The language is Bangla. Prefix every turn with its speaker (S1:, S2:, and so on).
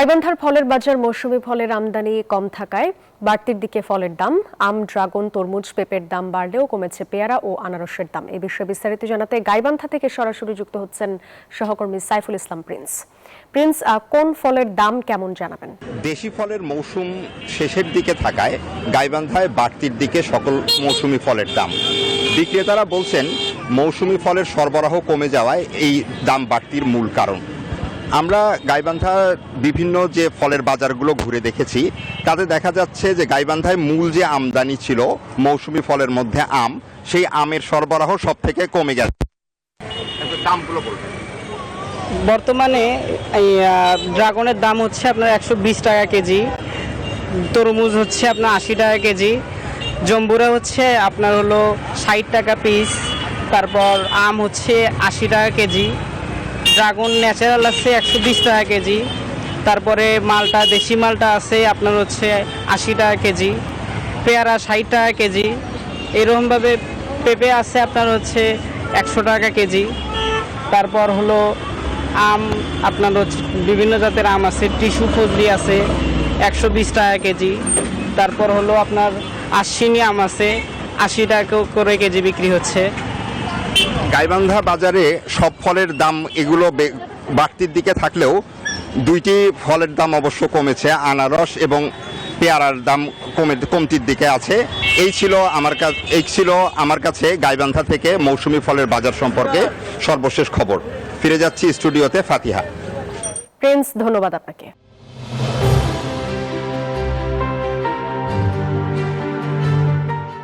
S1: গাইবান্ধার ফলের বাজার মৌসুমী ফলের আমদানি কম থাকায় বাড়তির দিকে ফলের দাম। আম, ড্রাগন, তরমুজ, পেঁপের দাম বাড়লেও কমেছে পেয়ারা ও আনারসের দাম। এই বিষয়ে বিস্তারিত জানাতে গাইবান্ধা থেকে সরাসরি যুক্ত হচ্ছেন সহকর্মী সাইফুল ইসলাম প্রিন্স। কোন ফলের দাম কেমন জানাবেন?
S2: দেশি ফলের মৌসুম শেষের দিকে থাকায় গাইবান্ধায় বাড়তির দিকে সকল মৌসুমী ফলের দাম। বিক্রেতারা বলছেন মৌসুমী ফলের সরবরাহ কমে যাওয়ায় এই দাম বাড়তির মূল কারণ। আমরা গাইবান্ধার বিভিন্ন যে ফলের বাজারগুলো ঘুরে দেখেছি, তাতে দেখা যাচ্ছে যে গাইবান্ধায় মূল যে আমদানি ছিল মৌসুমী ফলের মধ্যে আম, সেই আমের সরবরাহ সব থেকে কমে গেছে। দামগুলো বলবেন?
S3: বর্তমানে এই ড্রাগনের দাম হচ্ছে আপনার 120 টাকা কেজি, তরমুজ হচ্ছে আপনার 80 টাকা কেজি, জম্বুরা হচ্ছে আপনার হলো 60 টাকা পিস, তারপর আম হচ্ছে 80 টাকা কেজি, ড্রাগন ন্যাচারাল আছে 120 টাকা কেজি, তারপরে মালটা দেশি মালটা আছে আপনার হচ্ছে 80 টাকা কেজি, পেয়ারা 60 টাকা কেজি, এরকমভাবে পেঁপে আছে আপনার হচ্ছে 100 টাকা কেজি। তারপর হলো আম আপনার হচ্ছে বিভিন্ন জাতের আম আছে, টিস্যু ফজলি আছে 120 টাকা কেজি, তারপর হলো আপনার আশ্বিনী আম আছে 80 টাকা করে কেজি বিক্রি হচ্ছে।
S2: গাইবান্ধা বাজারে সব ফলের দাম এগুলো বাড়তির দিকে থাকলেও দুইটি ফলের দাম অবশ্য কমেছে, আনারস এবং পেয়ারার দাম কমতির দিকে আছে। এই ছিল আমার কাছে গাইবান্ধা থেকে মৌসুমী ফলের বাজার সম্পর্কে সর্বশেষ খবর। ফিরে যাচ্ছি স্টুডিওতে। ফাতিহা।
S1: প্রিন্স, ধন্যবাদ আপনাকে।